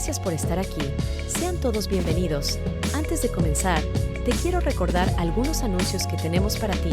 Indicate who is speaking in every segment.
Speaker 1: Gracias por estar aquí. Sean todos bienvenidos. Antes de comenzar, te quiero recordar algunos anuncios que tenemos para ti.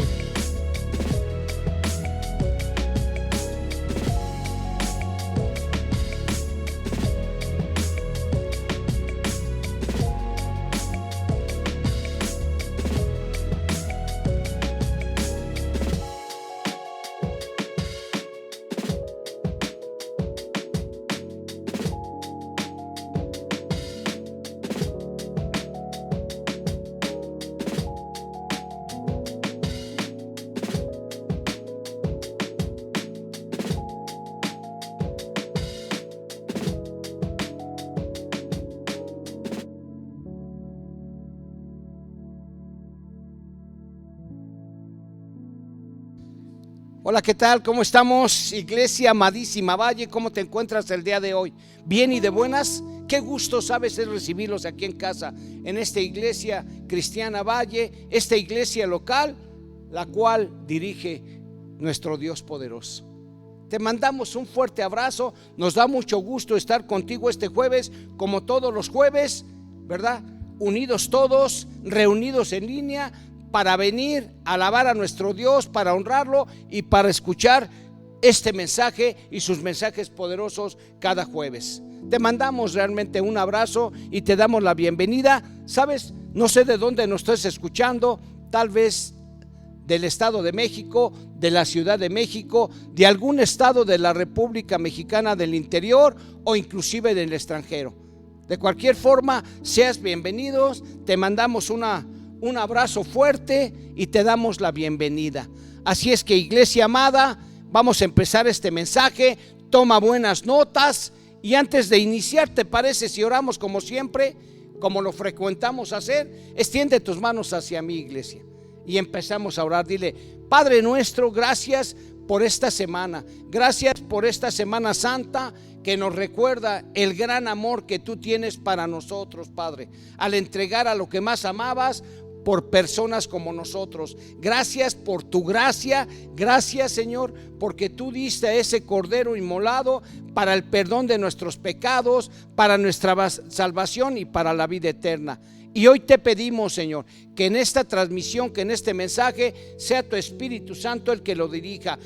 Speaker 2: Hola, ¿qué tal? ¿Cómo estamos? Iglesia amadísima Valle, ¿cómo te encuentras el día de hoy? ¿Bien y de buenas? Qué gusto, sabes, es recibirlos aquí en casa, en esta iglesia cristiana Valle, esta iglesia local, la cual dirige nuestro Dios poderoso. Te mandamos un fuerte abrazo, nos da mucho gusto estar contigo este jueves, como todos los jueves, ¿verdad? Unidos todos, reunidos en línea, para venir a alabar a nuestro Dios, para honrarlo y para escuchar este mensaje y sus mensajes poderosos cada jueves. Te mandamos realmente un abrazo y te damos la bienvenida. Sabes, no sé de dónde nos estés escuchando, tal vez del Estado de México, de la Ciudad de México, de algún estado de la República Mexicana del interior o inclusive del extranjero. De cualquier forma, seas bienvenidos, te mandamos un abrazo fuerte y te damos la bienvenida. Así es que, iglesia amada, vamos a empezar este mensaje. Toma buenas notas y antes de iniciar, ¿te parece si oramos como siempre, como lo frecuentamos hacer? Extiende tus manos hacia mí, iglesia, y empezamos a orar. Dile: Padre nuestro, gracias por esta semana, gracias por esta Semana Santa que nos recuerda el gran amor que tú tienes para nosotros, Padre, al entregar a lo que más amabas por personas como nosotros. Gracias por tu gracia, gracias, Señor, porque tú diste a ese cordero inmolado para el perdón de nuestros pecados, para nuestra salvación y para la vida eterna. Y hoy te pedimos, Señor, que en esta transmisión, que en este mensaje sea tu Espíritu Santo el que lo dirija.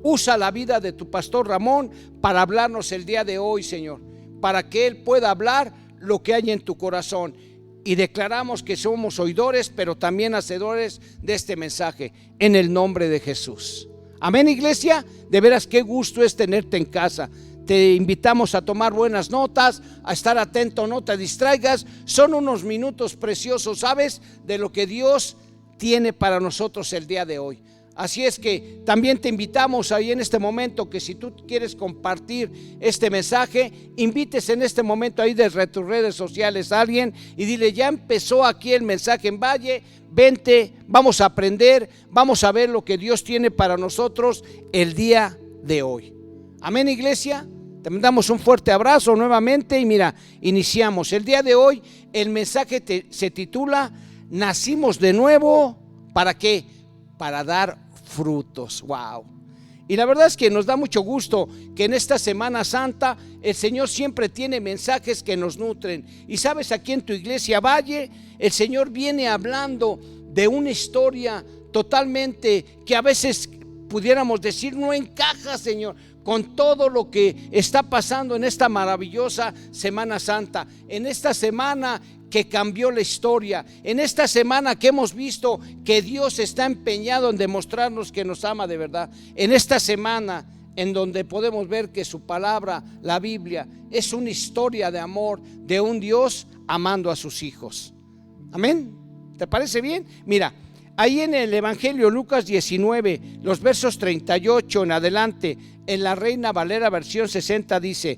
Speaker 2: Usa la vida de tu pastor Ramón para hablarnos el día de hoy, Señor, para que él pueda hablar lo que hay en tu corazón. Y declaramos que somos oidores, pero también hacedores de este mensaje, en el nombre de Jesús. Amén, iglesia. De veras, qué gusto es tenerte en casa. Te invitamos a tomar buenas notas, a estar atento, no te distraigas. Son unos minutos preciosos, ¿sabes?, de lo que Dios tiene para nosotros el día de hoy. Así es que también te invitamos ahí en este momento que si tú quieres compartir este mensaje, invites en este momento ahí desde tus redes sociales a alguien y dile: ya empezó aquí el mensaje en Valle, vente, vamos a aprender, vamos a ver lo que Dios tiene para nosotros el día de hoy. Amén, iglesia. Te mandamos un fuerte abrazo nuevamente y mira, iniciamos. El día de hoy el mensaje se titula: nacimos de nuevo, ¿para qué? Para dar frutos. Wow. Y la verdad es que nos da mucho gusto que en esta Semana Santa el Señor siempre tiene mensajes que nos nutren. Y sabes, aquí en tu iglesia Valle, el Señor viene hablando de una historia totalmente que a veces pudiéramos decir no encaja, Señor, con todo lo que está pasando en esta maravillosa Semana Santa, en esta semana que cambió la historia, en esta semana que hemos visto que Dios está empeñado en demostrarnos que nos ama de verdad, en esta semana en donde podemos ver que su palabra, la Biblia, es una historia de amor de un Dios amando a sus hijos. Amén. ¿Te parece bien? Mira, ahí en el Evangelio Lucas 19, los versos 38 en adelante, en la Reina Valera versión 60 dice: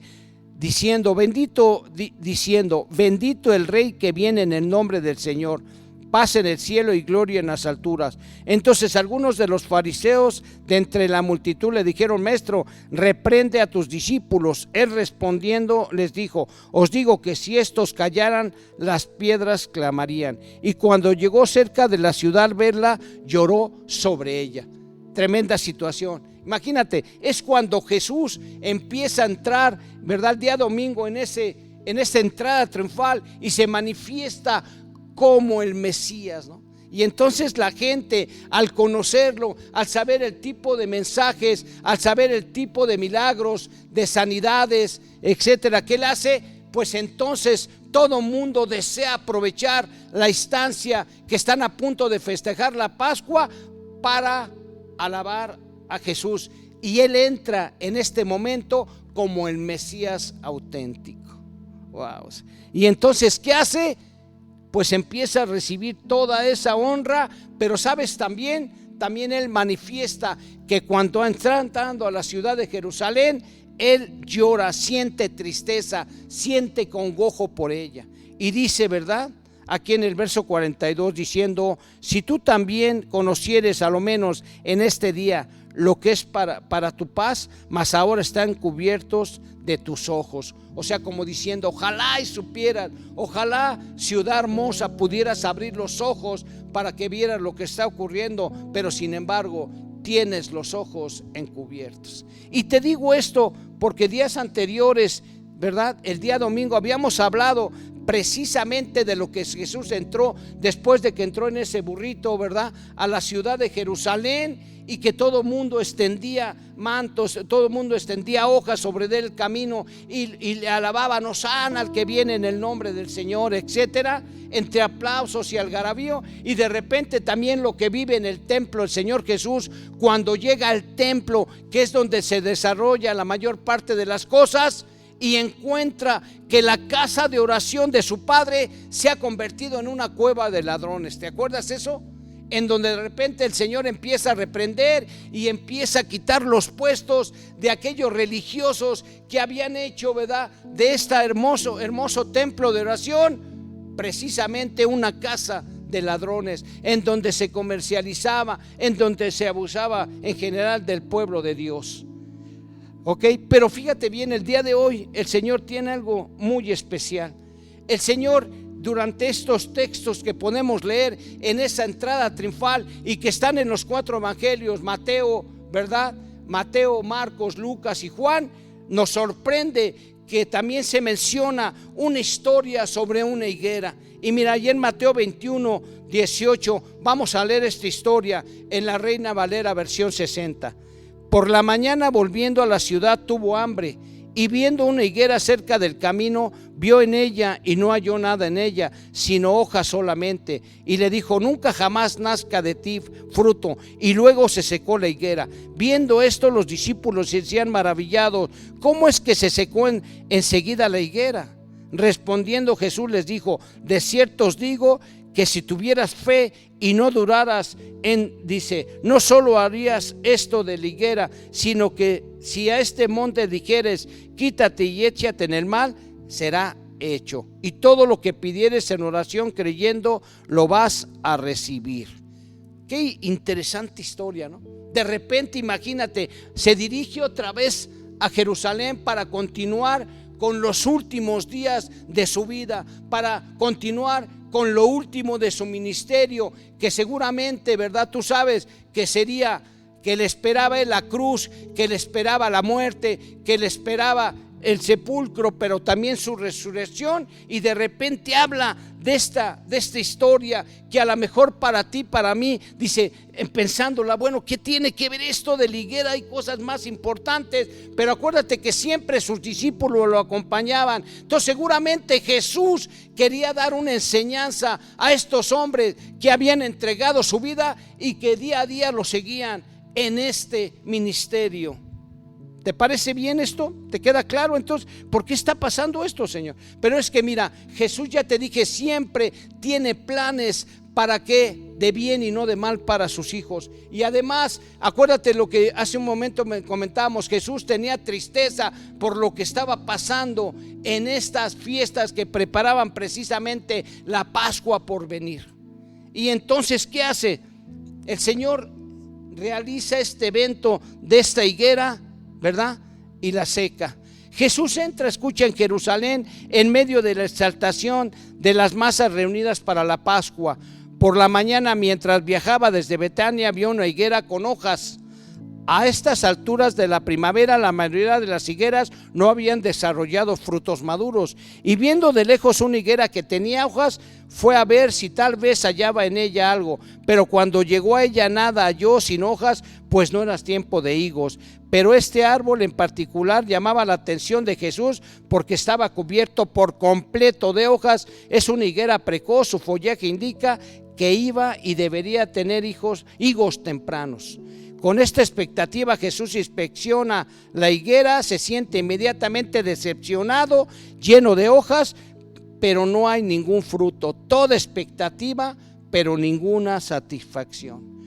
Speaker 2: diciendo bendito el Rey que viene en el nombre del Señor, paz en el cielo y gloria en las alturas. Entonces algunos de los fariseos de entre la multitud le dijeron: Maestro, reprende a tus discípulos. Él respondiendo les dijo: os digo que si estos callaran, las piedras clamarían. Y cuando llegó cerca de la ciudad, al verla, lloró sobre ella. Tremenda situación. Imagínate, es cuando Jesús empieza a entrar, ¿verdad?, el día domingo en ese en esta entrada triunfal y se manifiesta como el Mesías, ¿no? Y entonces la gente, al conocerlo, al saber el tipo de mensajes, al saber el tipo de milagros, de sanidades, etcétera, que él hace, pues entonces todo mundo desea aprovechar la instancia que están a punto de festejar la Pascua para alabar a Jesús. Y él entra en este momento como el Mesías auténtico. Wow. Y entonces, ¿qué hace? Pues empieza a recibir toda esa honra, pero sabes también él manifiesta que cuando entra entrando a la ciudad de Jerusalén, él llora, siente tristeza, siente congojo por ella. Y dice, ¿verdad? Aquí en el verso 42 diciendo: si tú también conocieres a lo menos en este día lo que es para tu paz, mas ahora están cubiertos de tus ojos. O sea, como diciendo, ojalá y supieran, ojalá, ciudad hermosa, pudieras abrir los ojos para que vieras lo que está ocurriendo, pero sin embargo tienes los ojos encubiertos. Y te digo esto porque días anteriores, ¿verdad? El día domingo habíamos hablado precisamente de lo que Jesús entró después de que entró en ese burrito, ¿verdad?, a la ciudad de Jerusalén, y que todo el mundo extendía mantos, todo el mundo extendía hojas sobre el camino y le alababan: hosana al que viene en el nombre del Señor, etcétera, entre aplausos y algarabío. Y de repente también lo que vive en el templo el Señor Jesús cuando llega al templo, que es donde se desarrolla la mayor parte de las cosas, y encuentra que la casa de oración de su padre se ha convertido en una cueva de ladrones. ¿Te acuerdas eso? En donde de repente el Señor empieza a reprender y empieza a quitar los puestos de aquellos religiosos que habían hecho, ¿verdad?, de este hermoso templo de oración precisamente una casa de ladrones, en donde se comercializaba, en donde se abusaba en general del pueblo de Dios. Ok, pero fíjate bien, el día de hoy el Señor tiene algo muy especial. El Señor, durante estos textos que podemos leer en esa entrada triunfal y que están en los 4 evangelios, Mateo, ¿verdad?, Mateo, Marcos, Lucas y Juan, nos sorprende que también se menciona una historia sobre una higuera. Y mira, ahí en Mateo 21, 18, vamos a leer esta historia en la Reina Valera versión 60. Por la mañana, volviendo a la ciudad, tuvo hambre, y viendo una higuera cerca del camino, vio en ella y no halló nada en ella, sino hojas solamente. Y le dijo: nunca jamás nazca de ti fruto. Y luego se secó la higuera. Viendo esto, los discípulos se decían maravillados: ¿cómo es que se secó enseguida la higuera? Respondiendo Jesús les dijo: de cierto os digo que si tuvieras fe y no duraras no solo harías esto de la higuera, sino que si a este monte dijeres: quítate y échate en el mar, será hecho. Y todo lo que pidieres en oración creyendo, lo vas a recibir. Qué interesante historia, ¿no? De repente, imagínate, se dirige otra vez a Jerusalén para continuar con los últimos días de su vida, para continuar con lo último de su ministerio, que seguramente, ¿verdad?, tú sabes que sería, que le esperaba la cruz, que le esperaba la muerte, que le esperaba el sepulcro, pero también su resurrección. Y de repente habla de esta historia que a lo mejor para ti, para mí, dice, pensándola, bueno, ¿qué tiene que ver esto de la higuera? Hay cosas más importantes, pero acuérdate que siempre sus discípulos lo acompañaban. Entonces seguramente Jesús quería dar una enseñanza a estos hombres que habían entregado su vida y que día a día lo seguían en este ministerio. ¿Te parece bien esto? ¿Te queda claro entonces por qué está pasando esto, Señor? Pero es que mira, Jesús, ya te dije, siempre tiene planes para qué, de bien y no de mal para sus hijos. Y además, acuérdate lo que hace un momento comentábamos, Jesús tenía tristeza por lo que estaba pasando en estas fiestas que preparaban precisamente la Pascua por venir. Y entonces, ¿qué hace? El Señor realiza este evento de esta higuera, ¿verdad?, y la seca. Jesús entra, escucha, en Jerusalén en medio de la exaltación de las masas reunidas para la Pascua. Por la mañana, mientras viajaba desde Betania, vio una higuera con hojas A estas alturas de la primavera, la mayoría de las higueras no habían desarrollado frutos maduros. Y viendo de lejos una higuera que tenía hojas, fue a ver si tal vez hallaba en ella algo. Pero cuando llegó a ella nada halló sin hojas, pues no era tiempo de higos. Pero este árbol en particular llamaba la atención de Jesús porque estaba cubierto por completo de hojas. Es una higuera precoz, su follaje indica que iba y debería tener higos tempranos. Con esta expectativa Jesús inspecciona la higuera, se siente inmediatamente decepcionado, lleno de hojas, pero no hay ningún fruto. Toda expectativa, pero ninguna satisfacción.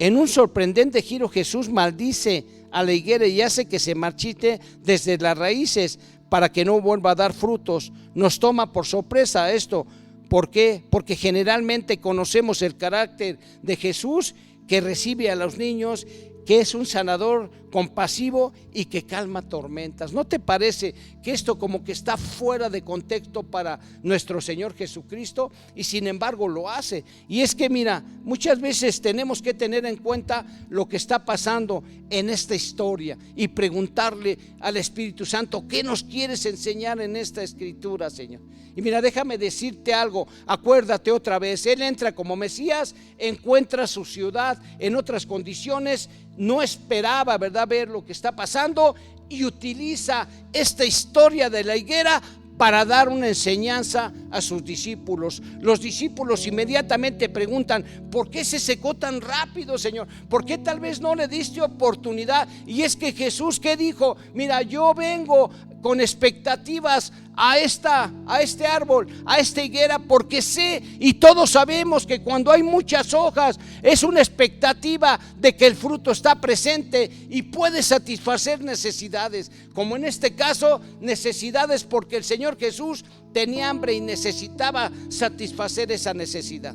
Speaker 2: En un sorprendente giro Jesús maldice a la higuera y hace que se marchite desde las raíces para que no vuelva a dar frutos. Nos toma por sorpresa esto. ¿Por qué? Porque generalmente conocemos el carácter de Jesús, que recibe a los niños, que es un sanador compasivo y que calma tormentas. ¿No te parece que esto como que está fuera de contexto para nuestro Señor Jesucristo? Y sin embargo lo hace. Y es que mira, muchas veces tenemos que tener en cuenta lo que está pasando en esta historia y preguntarle al Espíritu Santo, ¿qué nos quieres enseñar en esta escritura, Señor? Y mira, déjame decirte algo, acuérdate otra vez, Él entra como Mesías, encuentra su ciudad en otras condiciones, no esperaba, ¿verdad?, ver lo que está pasando y utiliza esta historia de la higuera para dar una enseñanza a sus discípulos. Los discípulos inmediatamente preguntan, ¿por qué se secó tan rápido, Señor? ¿Por qué tal vez no le diste oportunidad? Y es que Jesús, ¿qué dijo? Mira, yo vengo con expectativas a este árbol, a esta higuera, porque sé y todos sabemos que cuando hay muchas hojas es una expectativa de que el fruto está presente y puede satisfacer necesidades, como en este caso necesidades porque el Señor Jesús tenía hambre y necesitaba satisfacer esa necesidad.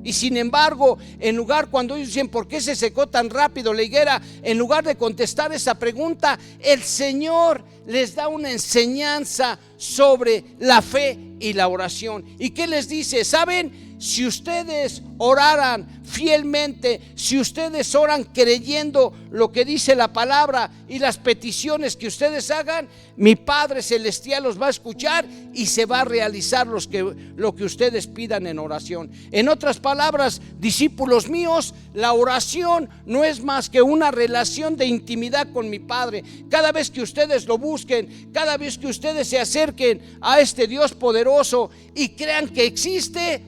Speaker 2: Y sin embargo, en lugar, cuando ellos dicen ¿por qué se secó tan rápido la higuera?, en lugar de contestar esa pregunta, el Señor les da una enseñanza sobre la fe y la oración. ¿Y qué les dice? ¿Saben? Si ustedes oraran fielmente, si ustedes oran creyendo lo que dice la palabra y las peticiones que ustedes hagan, mi Padre Celestial los va a escuchar y se va a realizar lo que ustedes pidan en oración. En otras palabras, discípulos míos, la oración no es más que una relación de intimidad con mi Padre. Cada vez que ustedes lo busquen, cada vez que ustedes se acerquen a este Dios poderoso y crean que existe,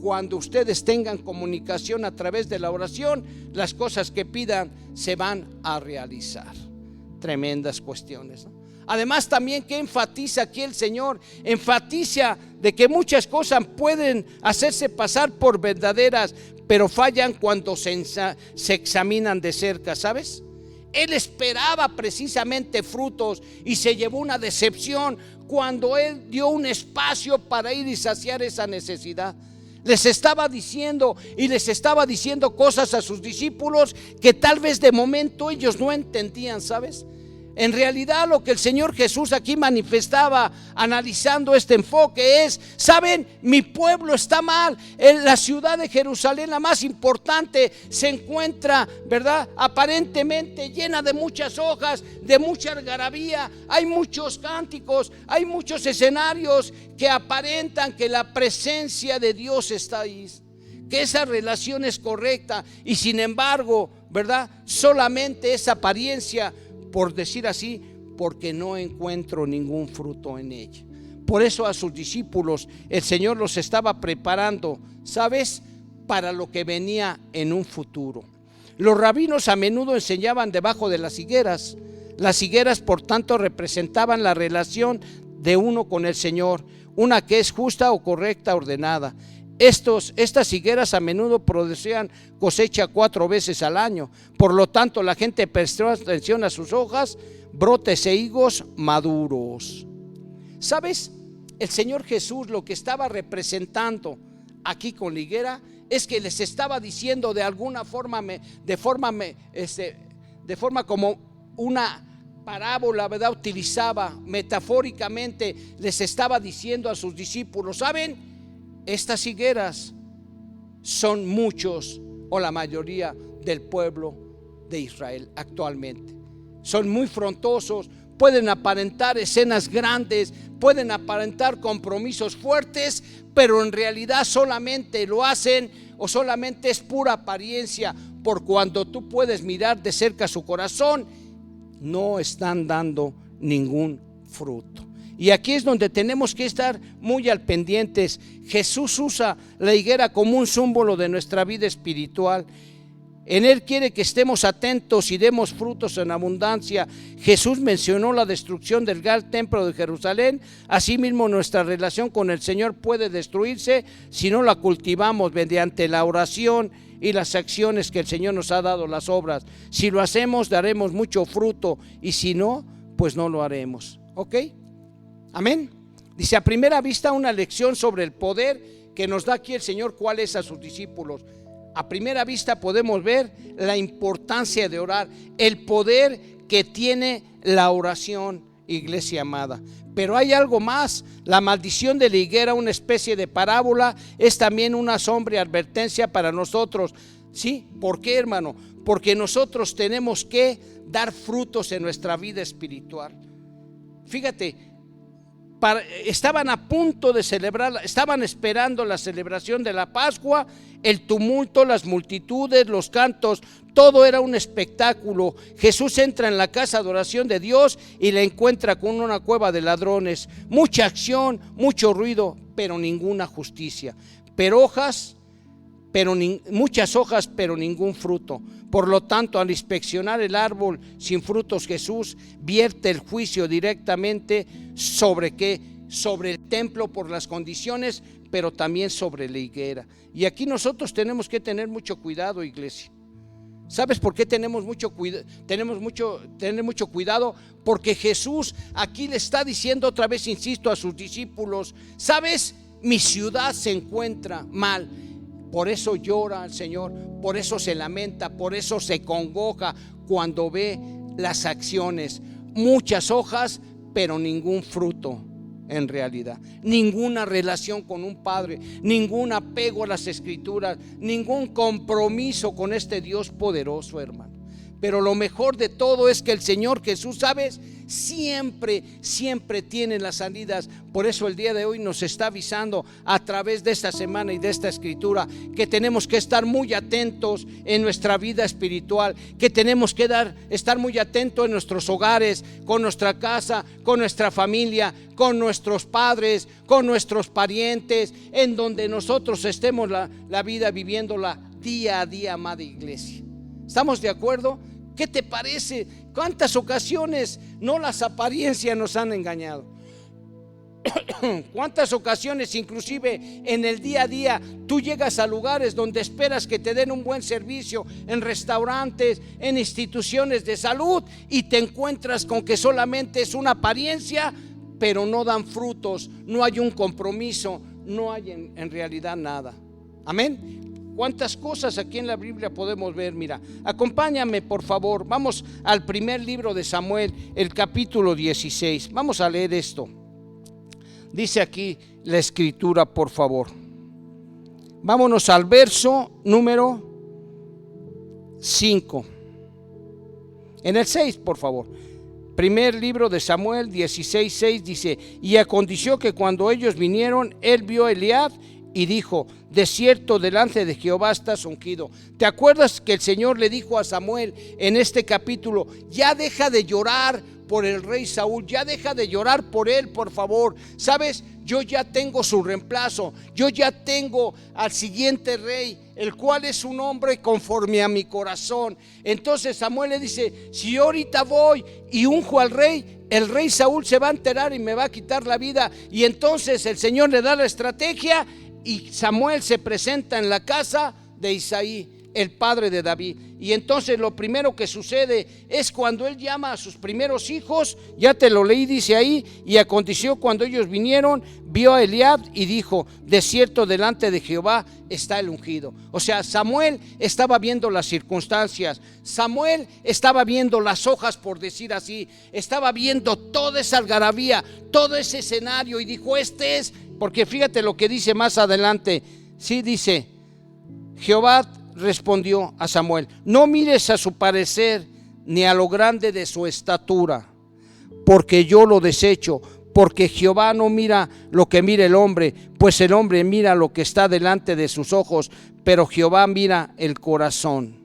Speaker 2: cuando ustedes tengan comunicación a través de la oración, las cosas que pidan se van a realizar. Tremendas cuestiones, ¿no? Además, también que enfatiza aquí el Señor, enfatiza de que muchas cosas pueden hacerse pasar por verdaderas, pero fallan cuando se examinan de cerca, ¿sabes? Él esperaba precisamente frutos y se llevó una decepción cuando Él dio un espacio para ir y saciar esa necesidad. Les estaba diciendo cosas a sus discípulos que tal vez de momento ellos no entendían, ¿sabes? En realidad lo que el Señor Jesús aquí manifestaba analizando este enfoque es, ¿saben? Mi pueblo está mal. En la ciudad de Jerusalén, la más importante, se encuentra, ¿verdad?, aparentemente llena de muchas hojas, de mucha algarabía. Hay muchos cánticos, hay muchos escenarios que aparentan que la presencia de Dios está ahí, que esa relación es correcta, y sin embargo, ¿verdad?, solamente esa apariencia, por decir así, porque no encuentro ningún fruto en ella. Por eso a sus discípulos el Señor los estaba preparando, ¿sabes?, para lo que venía en un futuro. Los rabinos a menudo enseñaban debajo de las higueras. Las higueras, por tanto, representaban la relación de uno con el Señor, una que es justa o correcta, ordenada. Estas higueras a menudo producían cosecha 4 veces al año. Por lo tanto, la gente prestó atención a sus hojas, brotes e higos maduros. ¿Sabes? El Señor Jesús lo que estaba representando aquí con la higuera es que les estaba diciendo de alguna forma, de forma como una parábola, ¿verdad?, utilizaba metafóricamente, les estaba diciendo a sus discípulos, ¿saben? Estas higueras son muchos o la mayoría del pueblo de Israel actualmente. Son muy frondosos, pueden aparentar escenas grandes, pueden aparentar compromisos fuertes, pero en realidad solamente lo hacen o solamente es pura apariencia, por cuando tú puedes mirar de cerca su corazón, no están dando ningún fruto. Y aquí es donde tenemos que estar muy al pendientes. Jesús usa la higuera como un símbolo de nuestra vida espiritual. En Él quiere que estemos atentos y demos frutos en abundancia. Jesús mencionó la destrucción del gran templo de Jerusalén. Asimismo, nuestra relación con el Señor puede destruirse si no la cultivamos mediante la oración y las acciones que el Señor nos ha dado, las obras. Si lo hacemos, daremos mucho fruto, y si no, pues no lo haremos. ¿Ok? Amén. Dice, a primera vista, una lección sobre el poder que nos da aquí el Señor, cuál es a sus discípulos. A primera vista podemos ver la importancia de orar, el poder que tiene la oración, iglesia amada. Pero hay algo más. La maldición de la higuera, una especie de parábola, es también una sombra y advertencia para nosotros. ¿Sí? ¿Por qué, hermano? Porque nosotros tenemos que dar frutos en nuestra vida espiritual. Fíjate, estaban a punto de celebrar, estaban esperando la celebración de la Pascua, el tumulto, las multitudes, los cantos, todo era un espectáculo. Jesús entra en la casa de oración de Dios y la encuentra con una cueva de ladrones, mucha acción, mucho ruido, pero ninguna justicia, muchas hojas, pero ningún fruto. Por lo tanto, al inspeccionar el árbol sin frutos, Jesús vierte el juicio directamente sobre ¿qué? Sobre el templo por las condiciones, pero también sobre la higuera. Y aquí nosotros tenemos que tener mucho cuidado, iglesia. ¿Sabes por qué tenemos mucho cuidado? Porque Jesús aquí le está diciendo otra vez, insisto, a sus discípulos: ¿sabes? Mi ciudad se encuentra mal. Por eso llora al Señor, por eso se lamenta, por eso se congoja cuando ve las acciones. Muchas hojas, pero ningún fruto en realidad. Ninguna relación con un Padre, ningún apego a las Escrituras, ningún compromiso con este Dios poderoso, hermano. Pero lo mejor de todo es que el Señor Jesús, ¿sabes? Siempre tiene las salidas. Por eso el día de hoy nos está avisando a través de esta semana y de esta escritura que tenemos que estar muy atentos en nuestra vida espiritual, que tenemos que estar muy atentos en nuestros hogares, con nuestra casa, con nuestra familia, con nuestros padres, con nuestros parientes, en donde nosotros estemos la vida viviéndola día a día, amada iglesia. ¿Estamos de acuerdo? ¿Qué te parece? ¿Cuántas ocasiones no las apariencias nos han engañado? ¿Cuántas ocasiones inclusive en el día a día tú llegas a lugares donde esperas que te den un buen servicio, en restaurantes, en instituciones de salud, y te encuentras con que solamente es una apariencia, pero no dan frutos, no hay un compromiso, no hay en realidad nada? Amén. ¿Cuántas cosas aquí en la Biblia podemos ver? Mira, acompáñame por favor, vamos al primer libro de Samuel, el capítulo 16. Vamos a leer esto. Dice aquí la escritura, por favor. Vámonos al verso número 5. En el 6, por favor. Primer libro de Samuel 16:6 dice: y aconteció que cuando ellos vinieron, él vio a Eliab y dijo: de cierto delante de Jehová estás ungido. ¿Te acuerdas que el Señor le dijo a Samuel en este capítulo: ya deja de llorar por el rey Saúl, ya deja de llorar por él, por favor? ¿Sabes? Yo ya tengo su reemplazo, yo ya tengo al siguiente rey, el cual es un hombre conforme a mi corazón. Entonces Samuel le dice: si yo ahorita voy y unjo al rey, el rey Saúl se va a enterar y me va a quitar la vida. Y entonces el Señor le da la estrategia y Samuel se presenta en la casa de Isaí, el padre de David. Y entonces lo primero que sucede es cuando él llama a sus primeros hijos. Ya te lo leí, dice ahí: y aconteció cuando ellos vinieron, vio a Eliab y dijo: de cierto delante de Jehová está el ungido. O sea, Samuel estaba viendo las circunstancias, Samuel estaba viendo las hojas, por decir así, estaba viendo toda esa algarabía, todo ese escenario, y dijo: porque fíjate lo que dice más adelante. Sí, dice: Jehová respondió a Samuel: no mires a su parecer ni a lo grande de su estatura, porque yo lo desecho. Porque Jehová no mira lo que mira el hombre, pues el hombre mira lo que está delante de sus ojos, pero Jehová mira el corazón.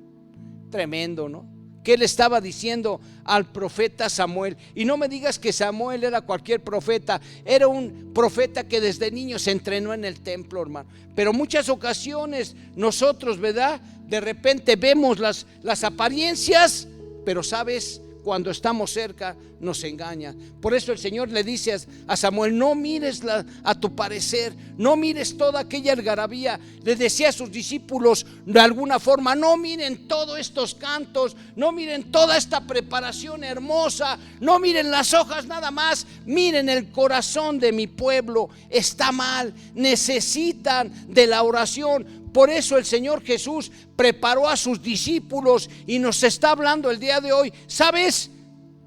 Speaker 2: Tremendo, ¿no? ¿Qué le estaba diciendo al profeta Samuel? Y no me digas que Samuel era cualquier profeta, era un profeta que desde niño se entrenó en el templo, hermano. Pero muchas ocasiones nosotros, ¿verdad? De repente vemos las apariencias, pero ¿sabes? Cuando estamos cerca nos engaña. Por eso el Señor le dice a Samuel: no mires a tu parecer, no mires toda aquella algarabía. Le decía a sus discípulos de alguna forma: no miren todos estos cantos, no miren toda esta preparación hermosa, no miren las hojas nada más, miren el corazón de mi pueblo. Está mal, necesitan de la oración. Por eso el Señor Jesús preparó a sus discípulos y nos está hablando el día de hoy. ¿Sabes?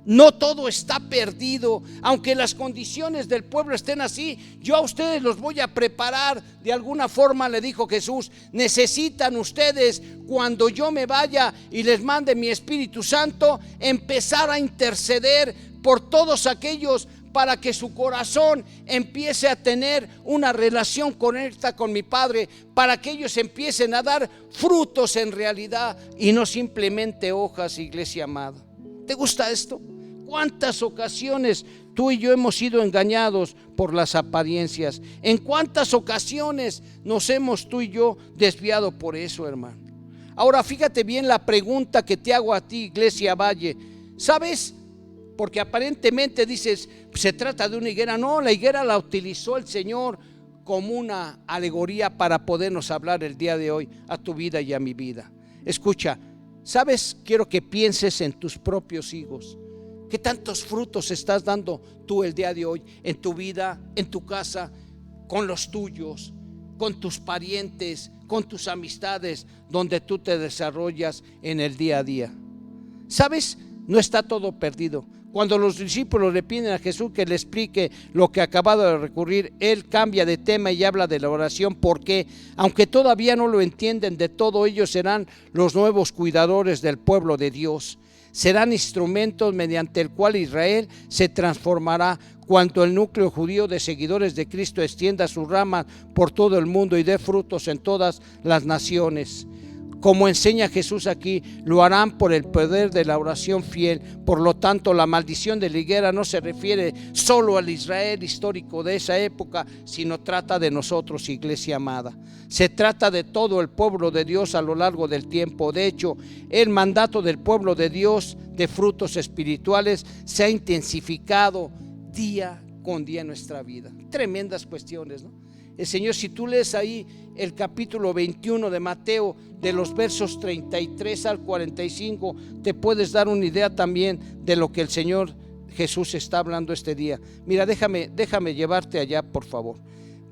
Speaker 2: No todo está perdido. Aunque las condiciones del pueblo estén así, yo a ustedes los voy a preparar. De alguna forma le dijo Jesús: necesitan ustedes, cuando yo me vaya y les mande mi Espíritu Santo, empezar a interceder por todos aquellos, para que su corazón empiece a tener una relación correcta con mi Padre, para que ellos empiecen a dar frutos en realidad y no simplemente hojas, iglesia amada. ¿Te gusta esto? ¿Cuántas ocasiones tú y yo hemos sido engañados por las apariencias? ¿En cuántas ocasiones nos hemos tú y yo desviado por eso, hermano? Ahora fíjate bien la pregunta que te hago a ti, Iglesia Valle. ¿Sabes? Porque aparentemente dices, se trata de una higuera. No, la higuera la utilizó el Señor como una alegoría para podernos hablar el día de hoy a tu vida y a mi vida. Escucha, ¿sabes? Quiero que pienses en tus propios hijos. ¿Qué tantos frutos estás dando tú el día de hoy en tu vida, en tu casa, con los tuyos, con tus parientes, con tus amistades, donde tú te desarrollas en el día a día? ¿Sabes? No está todo perdido. Cuando los discípulos le piden a Jesús que le explique lo que acabado de recurrir, Él cambia de tema y habla de la oración, porque aunque todavía no lo entienden de todo, ellos serán los nuevos cuidadores del pueblo de Dios. Serán instrumentos mediante el cual Israel se transformará cuando el núcleo judío de seguidores de Cristo extienda sus ramas por todo el mundo y dé frutos en todas las naciones. Como enseña Jesús aquí, lo harán por el poder de la oración fiel. Por lo tanto, la maldición de la higuera no se refiere solo al Israel histórico de esa época, sino trata de nosotros, iglesia amada. Se trata de todo el pueblo de Dios a lo largo del tiempo. De hecho, el mandato del pueblo de Dios de frutos espirituales se ha intensificado día con día en nuestra vida. Tremendas cuestiones, ¿no? El Señor, si tú lees ahí el capítulo 21 de Mateo, de los versos 33 al 45, te puedes dar una idea también de lo que el Señor Jesús está hablando este día. Mira, déjame llevarte allá, por favor.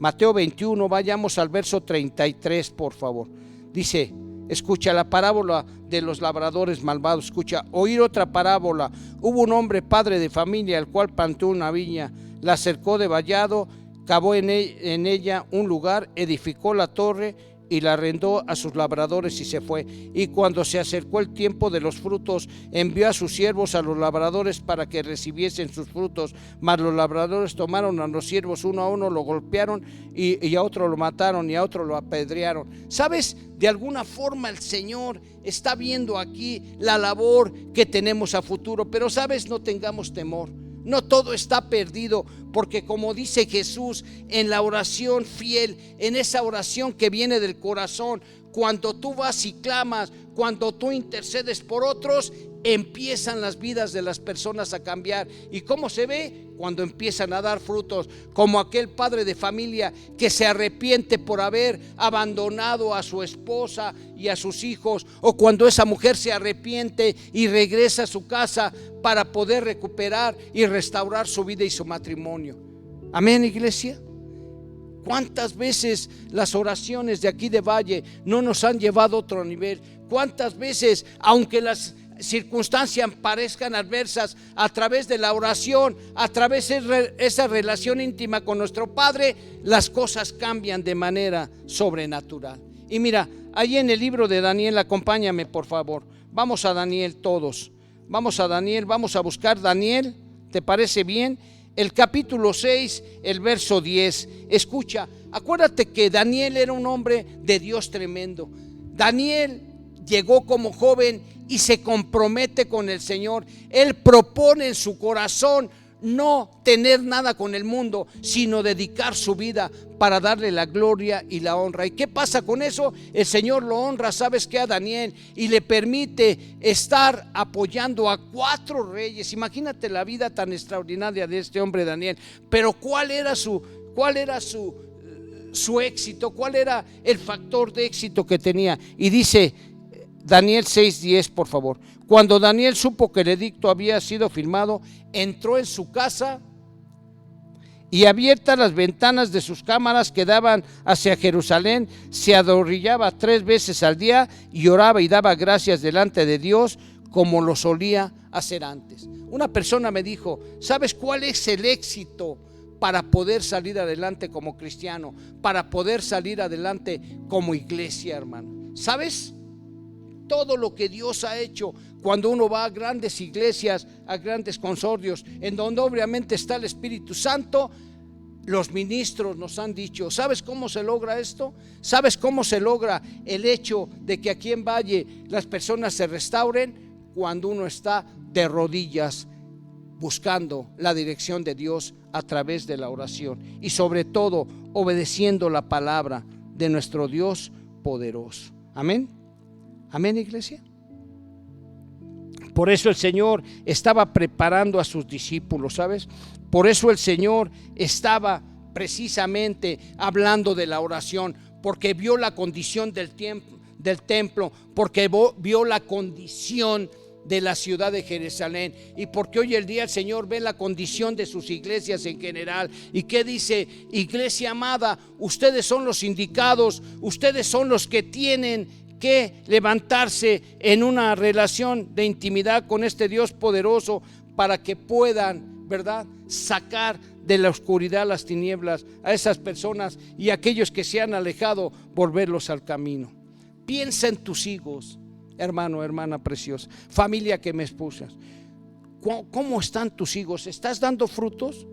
Speaker 2: Mateo 21, vayamos al verso 33, por favor. Dice, escucha la parábola de los labradores malvados. Escucha, oír otra parábola. Hubo un hombre padre de familia, el cual plantó una viña, la cercó de vallado, cavó en ella un lugar, edificó la torre y la arrendó a sus labradores y se fue. Y cuando se acercó el tiempo de los frutos, envió a sus siervos a los labradores para que recibiesen sus frutos. Mas los labradores tomaron a los siervos uno a uno, lo golpearon y a otro lo mataron y a otro lo apedrearon. ¿Sabes? De alguna forma el Señor está viendo aquí la labor que tenemos a futuro. Pero ¿sabes? No tengamos temor. No todo está perdido, porque como dice Jesús, en la oración fiel, en esa oración que viene del corazón, cuando tú vas y clamas, cuando tú intercedes por otros, empiezan las vidas de las personas a cambiar. ¿Y cómo se ve? Cuando empiezan a dar frutos, como aquel padre de familia que se arrepiente por haber abandonado a su esposa y a sus hijos, o cuando esa mujer se arrepiente y regresa a su casa para poder recuperar y restaurar su vida y su matrimonio. Amén, iglesia. ¿Cuántas veces las oraciones de aquí de Valle no nos han llevado a otro nivel? ¿Cuántas veces, aunque las circunstancias parezcan adversas, a través de la oración, a través de esa relación íntima con nuestro Padre, las cosas cambian de manera sobrenatural? Y mira, ahí en el libro de Daniel, acompáñame por favor. Vamos a Daniel todos. Vamos a Daniel, vamos a buscar Daniel. ¿Te parece bien? El capítulo 6, el verso 10. Escucha, acuérdate que Daniel era un hombre de Dios tremendo. Daniel llegó como joven y se compromete con el Señor. Él propone en su corazón no tener nada con el mundo, sino dedicar su vida para darle la gloria y la honra. ¿Y qué pasa con eso? El Señor lo honra, ¿sabes qué? A Daniel, y le permite estar apoyando a 4 reyes. Imagínate la vida tan extraordinaria de este hombre Daniel. Pero ¿cuál era su éxito? ¿Cuál era el factor de éxito que tenía? Y dice Daniel 6:10, por favor. Cuando Daniel supo que el edicto había sido firmado, entró en su casa y, abiertas las ventanas de sus cámaras que daban hacia Jerusalén, se arrodillaba 3 veces al día y oraba y daba gracias delante de Dios como lo solía hacer antes. Una persona me dijo, ¿sabes cuál es el éxito para poder salir adelante como cristiano? Para poder salir adelante como iglesia, hermano. ¿Sabes? Todo lo que Dios ha hecho cuando uno va a grandes iglesias, a grandes consorcios, en donde obviamente está el Espíritu Santo. Los ministros nos han dicho, ¿sabes cómo se logra esto? ¿Sabes cómo se logra el hecho de que aquí en Valle las personas se restauren? Cuando uno está de rodillas buscando la dirección de Dios a través de la oración y sobre todo obedeciendo la palabra de nuestro Dios poderoso. Amén. Amén, iglesia. Por eso el Señor estaba preparando a sus discípulos, ¿sabes? Por eso el Señor estaba precisamente hablando de la oración, porque vio la condición del templo, porque vio la condición de la ciudad de Jerusalén, y porque hoy el día el Señor ve la condición de sus iglesias en general. ¿Y qué dice? Iglesia amada, ustedes son los indicados, ustedes son los que tienen que levantarse en una relación de intimidad con este Dios poderoso para que puedan, ¿verdad?, sacar de la oscuridad las tinieblas a esas personas y aquellos que se han alejado, volverlos al camino. Piensa en tus hijos, hermano, hermana preciosa, familia que me escuchas. ¿Cómo están tus hijos? ¿Estás dando frutos?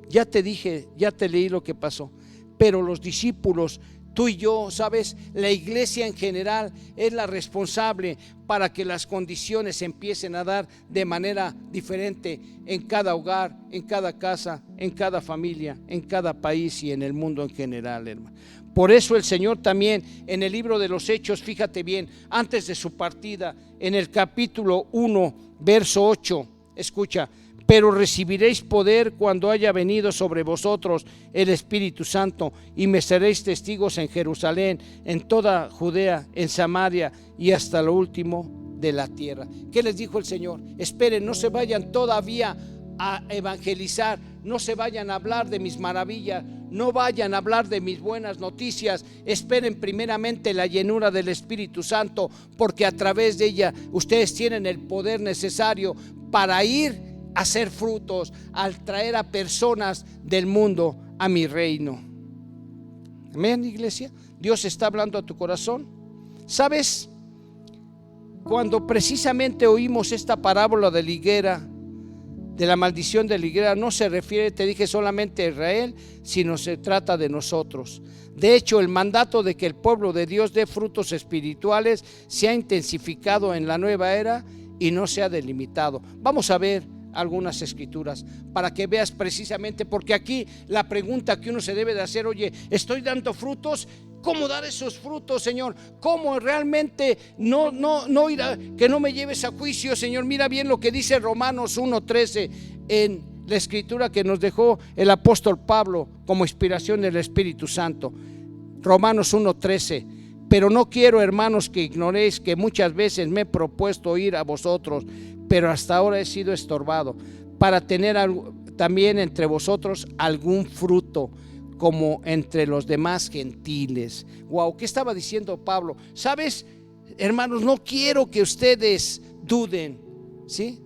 Speaker 2: Ya te dije, ya te leí lo que pasó, pero los discípulos, tú y yo, ¿sabes? La iglesia en general es la responsable para que las condiciones se empiecen a dar de manera diferente en cada hogar, en cada casa, en cada familia, en cada país y en el mundo en general, hermano. Por eso el Señor también en el libro de los Hechos, fíjate bien, antes de su partida, en el capítulo 1, verso 8, escucha: pero recibiréis poder cuando haya venido sobre vosotros el Espíritu Santo, y me seréis testigos en Jerusalén, en toda Judea, en Samaria y hasta lo último de la tierra. ¿Qué les dijo el Señor? Esperen, no se vayan todavía a evangelizar, no se vayan a hablar de mis maravillas, no vayan a hablar de mis buenas noticias. Esperen primeramente la llenura del Espíritu Santo, porque a través de ella ustedes tienen el poder necesario para ir hacer frutos, al traer a personas del mundo a mi reino. Amén, iglesia. Dios está hablando a tu corazón. ¿Sabes? Cuando precisamente oímos esta parábola de la higuera, de la maldición de la higuera, no se refiere, te dije, solamente a Israel, sino se trata de nosotros. De hecho, el mandato de que el pueblo de Dios dé frutos espirituales se ha intensificado en la nueva era y no se ha delimitado. Vamos a ver algunas escrituras para que veas precisamente, porque aquí la pregunta que uno se debe de hacer: oye, ¿estoy dando frutos? ¿Cómo dar esos frutos, Señor? ¿Cómo realmente no ir a, que no me lleves a juicio, Señor? Mira bien lo que dice Romanos 1:13 en la escritura que nos dejó el apóstol Pablo como inspiración del Espíritu Santo. Romanos 1:13: pero no quiero, hermanos, que ignoréis que muchas veces me he propuesto ir a vosotros, pero hasta ahora he sido estorbado, para tener también entre vosotros algún fruto, como entre los demás gentiles. Wow, ¿qué estaba diciendo Pablo? ¿Sabes, hermanos? No quiero que ustedes duden, ¿sí,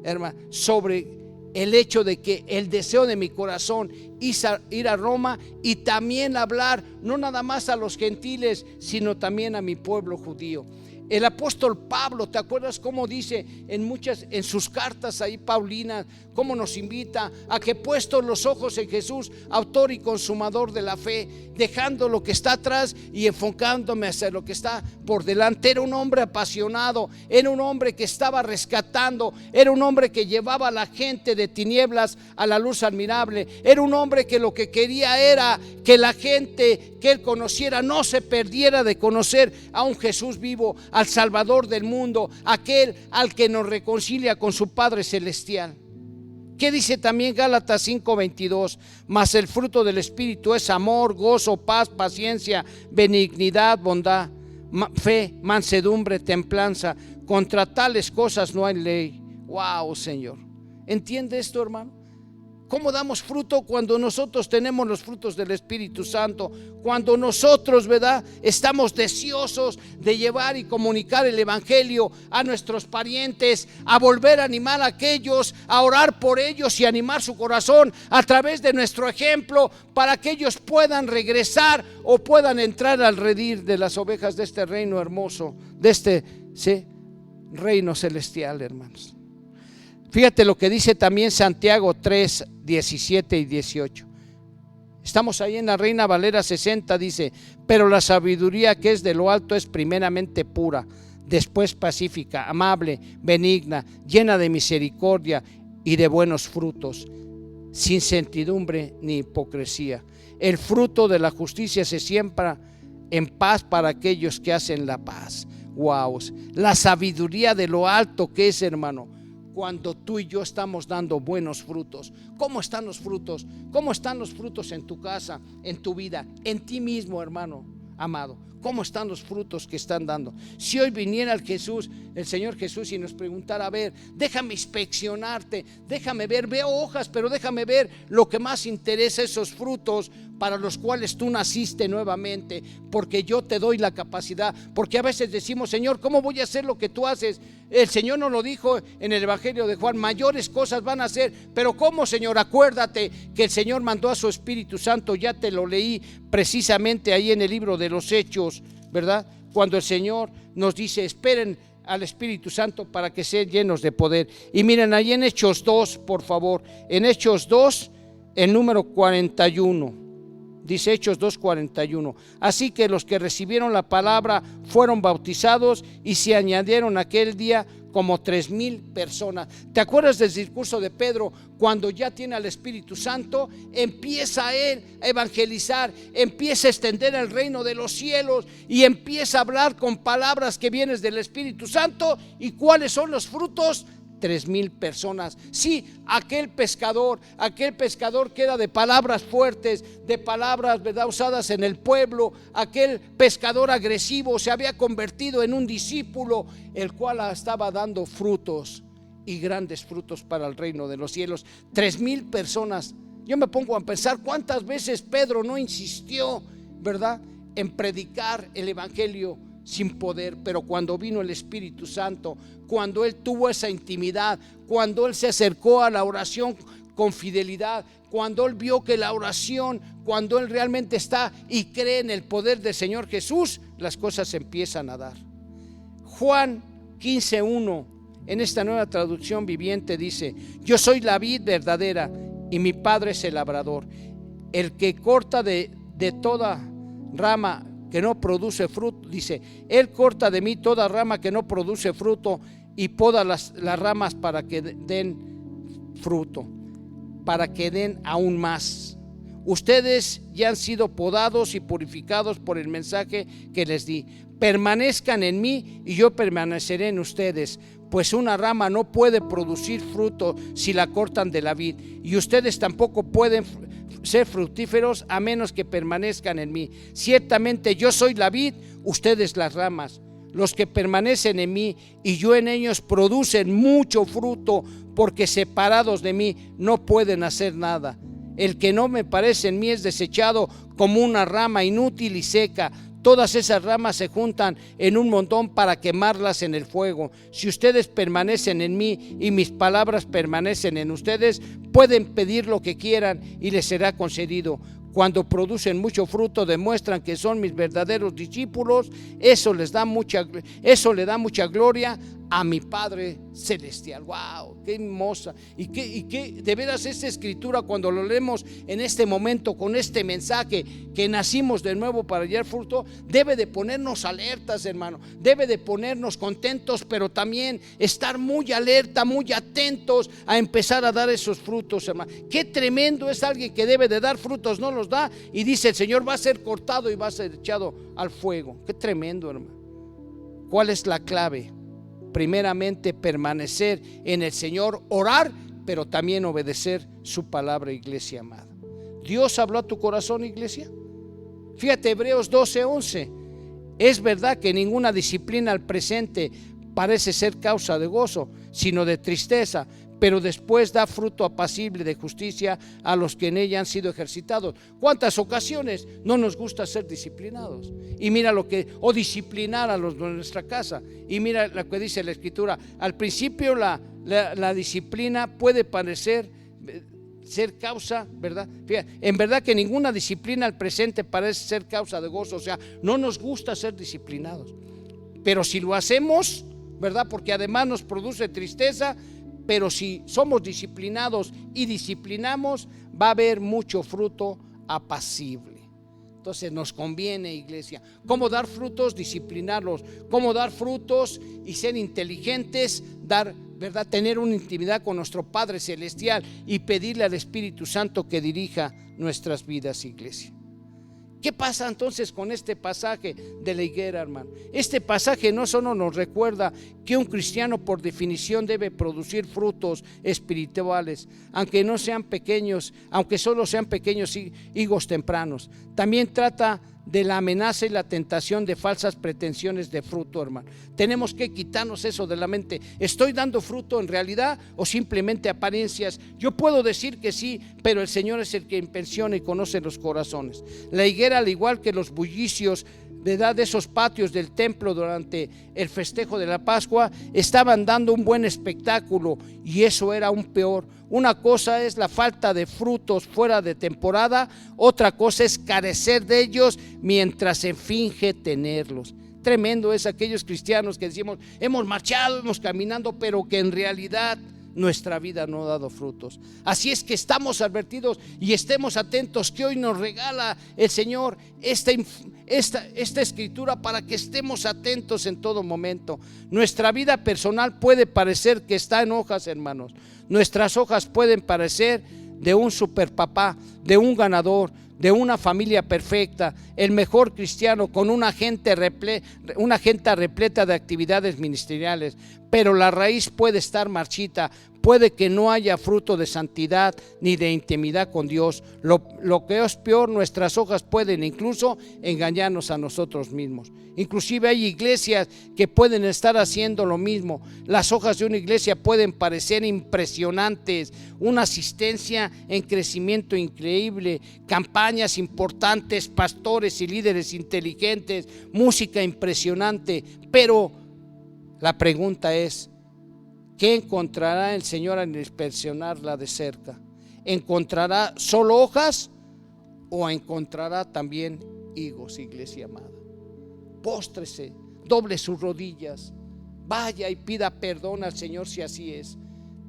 Speaker 2: hermano? Sobre el hecho de que el deseo de mi corazón es ir a Roma y también hablar no nada más a los gentiles, sino también a mi pueblo judío. El apóstol Pablo, ¿te acuerdas cómo dice en sus cartas ahí paulinas, cómo nos invita a que puestos los ojos en Jesús, autor y consumador de la fe, dejando lo que está atrás y enfocándome hacia lo que está por delante? Era un hombre apasionado, era un hombre que estaba rescatando, era un hombre que llevaba a la gente de tinieblas a la luz admirable, era un hombre que lo que quería era que la gente que él conociera no se perdiera de conocer a un Jesús vivo, al Salvador del mundo, aquel al que nos reconcilia con su Padre Celestial. ¿Qué dice también Gálatas 5:22? Mas el fruto del Espíritu es amor, gozo, paz, paciencia, benignidad, bondad, fe, mansedumbre, templanza. Contra tales cosas no hay ley. Wow, Señor. ¿Entiende esto, hermano? ¿Cómo damos fruto? Cuando nosotros tenemos los frutos del Espíritu Santo, cuando nosotros, ¿verdad?, estamos deseosos de llevar y comunicar el Evangelio a nuestros parientes, a volver a animar a aquellos, a orar por ellos y animar su corazón a través de nuestro ejemplo, para que ellos puedan regresar o puedan entrar al redil de las ovejas de este reino hermoso, de este reino celestial, hermanos. Fíjate lo que dice también Santiago 3, 17 y 18. Estamos ahí en la Reina Valera 60, dice: pero la sabiduría que es de lo alto es primeramente pura, después pacífica, amable, benigna, llena de misericordia y de buenos frutos, sin servidumbre ni hipocresía. El fruto de la justicia se siembra en paz para aquellos que hacen la paz. Wow, la sabiduría de lo alto que es, hermano, cuando tú y yo estamos dando buenos frutos. ¿Cómo están los frutos? ¿Cómo están los frutos en tu casa, en tu vida, en ti mismo, hermano amado? ¿Cómo están los frutos que están dando? Si hoy viniera el Señor Jesús y nos preguntara: a ver, déjame inspeccionarte, déjame ver, veo hojas, pero déjame ver lo que más interesa, esos frutos para los cuales tú naciste nuevamente, porque yo te doy la capacidad. Porque a veces decimos: Señor, ¿cómo voy a hacer lo que tú haces? El Señor nos lo dijo en el Evangelio de Juan: mayores cosas van a hacer. Pero ¿cómo, Señor? Acuérdate que el Señor mandó a su Espíritu Santo. Ya te lo leí precisamente ahí en el libro de los Hechos, ¿verdad? Cuando el Señor nos dice: esperen al Espíritu Santo para que sean llenos de poder. Y miren ahí en Hechos 2, por favor, en Hechos 2, el número 41. Dice Hechos 2:41: así que los que recibieron la palabra fueron bautizados y se añadieron aquel día como 3,000 personas. ¿Te acuerdas del discurso de Pedro? Cuando ya tiene al Espíritu Santo, empieza él a evangelizar, empieza a extender el reino de los cielos y empieza a hablar con palabras que vienen del Espíritu Santo. ¿Y cuáles son los frutos? 3,000 personas. Sí, aquel pescador que era de palabras fuertes, de palabras, ¿verdad?, usadas en el pueblo, aquel pescador agresivo se había convertido en un discípulo, el cual estaba dando frutos y grandes frutos para el reino de los cielos. 3,000 personas. Yo me pongo a pensar cuántas veces Pedro no insistió, ¿verdad?, en predicar el evangelio sin poder. Pero cuando vino el Espíritu Santo, cuando él tuvo esa intimidad, cuando él se acercó a la oración con fidelidad, cuando él vio que la oración, cuando él realmente está y cree en el poder del Señor Jesús, las cosas empiezan a dar. Juan 15:1, en esta nueva traducción viviente, dice: yo soy la vid verdadera y mi Padre es el labrador. El que corta de toda rama que no produce fruto, dice, él corta de mí toda rama que no produce fruto y poda las ramas para que den fruto, para que den aún más. Ustedes ya han sido podados y purificados por el mensaje que les di. Permanezcan en mí y yo permaneceré en ustedes, pues una rama no puede producir fruto si la cortan de la vid, y ustedes tampoco pueden ser fructíferos a menos que permanezcan en mí. Ciertamente yo soy la vid, ustedes las ramas. Los que permanecen en mí y yo en ellos producen mucho fruto, porque separados de mí no pueden hacer nada. El que no me parece en mí es desechado como una rama inútil y seca. todas esas ramas se juntan en un montón para quemarlas en el fuego. Si ustedes permanecen en mí y mis palabras permanecen en ustedes, pueden pedir lo que quieran y les será concedido. Cuando producen mucho fruto, demuestran que son mis verdaderos discípulos. Eso le da mucha gloria a mi Padre Celestial. ¡Wow! ¡Qué hermosa! Y qué de veras esta escritura, cuando lo leemos en este momento, con este mensaje que nacimos de nuevo para hallar fruto, debe de ponernos alertas, hermano. Debe de ponernos contentos, pero también estar muy alerta, muy atentos a empezar a dar esos frutos, hermano. Qué tremendo es alguien que debe de dar frutos, no los da, y dice el Señor va a ser cortado y va a ser echado al fuego. Qué tremendo, hermano. ¿Cuál es la clave? Primeramente, permanecer en el Señor, orar, pero también obedecer su palabra, iglesia amada. ¿Dios habló a tu corazón, iglesia? Fíjate, Hebreos 12:11. Es verdad que ninguna disciplina al presente parece ser causa de gozo, sino de tristeza, pero después da fruto apacible de justicia a los que en ella han sido ejercitados. ¿Cuántas ocasiones no nos gusta ser disciplinados? Y mira o disciplinar a los de nuestra casa. Y mira lo que dice la Escritura. Al principio la disciplina puede parecer ser causa, ¿verdad? Fíjate, en verdad que ninguna disciplina al presente parece ser causa de gozo. O sea, no nos gusta ser disciplinados. Pero si lo hacemos, ¿verdad? Porque además nos produce tristeza. Pero si somos disciplinados y disciplinamos, va a haber mucho fruto apacible. Entonces nos conviene, iglesia. ¿Cómo dar frutos? Disciplinarlos. ¿Cómo dar frutos y ser inteligentes? ¿Verdad? Tener una intimidad con nuestro Padre Celestial y pedirle al Espíritu Santo que dirija nuestras vidas, iglesia. ¿Qué pasa entonces con este pasaje de la higuera, hermano? Este pasaje no solo nos recuerda que un cristiano por definición debe producir frutos espirituales, aunque solo sean pequeños higos tempranos. También trata de la amenaza y la tentación de falsas pretensiones de fruto, hermano. Tenemos que quitarnos eso de la mente. ¿Estoy dando fruto en realidad o simplemente apariencias? Yo puedo decir que sí, pero el Señor es el que inspecciona y conoce los corazones. La higuera, al igual que los bullicios de esos patios del templo durante el festejo de la Pascua, estaban dando un buen espectáculo, y eso era aún peor. Una cosa es la falta de frutos fuera de temporada, otra cosa es carecer de ellos mientras se finge tenerlos. Tremendo es aquellos cristianos que decimos hemos marchado, hemos caminado, pero que en realidad nuestra vida no ha dado frutos. Así es que estamos advertidos y estemos atentos, que hoy nos regala el Señor esta escritura para que estemos atentos en todo momento. Nuestra vida personal puede parecer que está en hojas, hermanos. Nuestras hojas pueden parecer de un superpapá, de un ganador, de una familia perfecta, el mejor cristiano, con una agenda repleta de actividades ministeriales, pero la raíz puede estar marchita. Puede que no haya fruto de santidad ni de intimidad con Dios. Lo que es peor, nuestras hojas pueden incluso engañarnos a nosotros mismos. Inclusive hay iglesias que pueden estar haciendo lo mismo. Las hojas de una iglesia pueden parecer impresionantes, una asistencia en crecimiento increíble, campañas importantes, pastores y líderes inteligentes, música impresionante, pero la pregunta es, ¿qué encontrará el Señor al inspeccionarla de cerca? ¿Encontrará solo hojas o encontrará también higos, iglesia amada? Póstrese, doble sus rodillas, vaya y pida perdón al Señor si así es.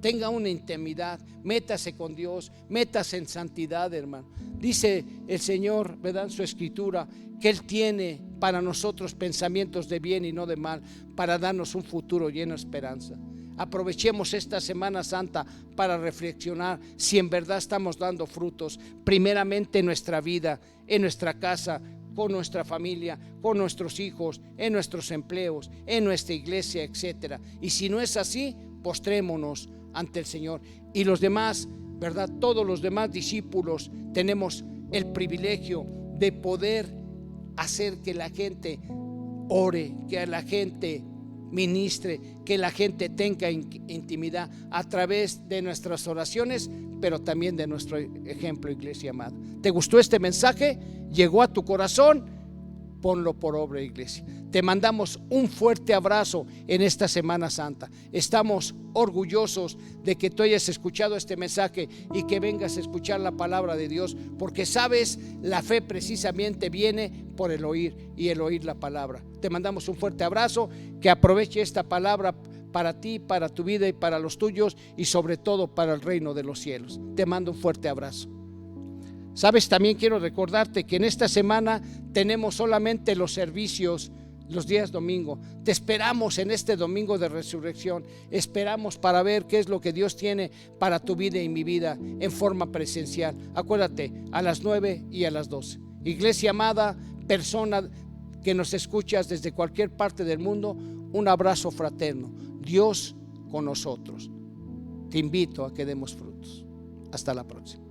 Speaker 2: Tenga una intimidad, métase con Dios, métase en santidad, hermano. Dice el Señor, ¿verdad?, en su escritura, que Él tiene para nosotros pensamientos de bien y no de mal, para darnos un futuro lleno de esperanza. Aprovechemos esta Semana Santa para reflexionar si en verdad estamos dando frutos, primeramente en nuestra vida, en nuestra casa, con nuestra familia, con nuestros hijos, en nuestros empleos, en nuestra iglesia, etcétera. Y si no es así, postrémonos ante el Señor. Y los demás, ¿verdad?, todos los demás discípulos tenemos el privilegio de poder hacer que la gente ore, que la gente ministre, que la gente tenga intimidad a través de nuestras oraciones, pero también de nuestro ejemplo, iglesia amada. ¿Te gustó este mensaje? ¿Llegó a tu corazón? ponlo por obra, iglesia. Te mandamos un fuerte abrazo en esta Semana Santa. Estamos orgullosos de que tú hayas escuchado este mensaje y que vengas a escuchar la palabra de Dios, porque sabes, la fe precisamente viene por el oír y el oír la palabra. Te mandamos un fuerte abrazo, que aproveche esta palabra para ti, para tu vida y para los tuyos, y sobre todo para el reino de los cielos. Te mando un fuerte abrazo. Sabes, también quiero recordarte que en esta semana tenemos solamente los servicios los días domingo. Te esperamos en este domingo de resurrección. Esperamos para ver qué es lo que Dios tiene para tu vida y mi vida en forma presencial. Acuérdate, a las 9 y a las 12. Iglesia amada, persona que nos escuchas desde cualquier parte del mundo, un abrazo fraterno. Dios con nosotros. Te invito a que demos frutos. Hasta la próxima.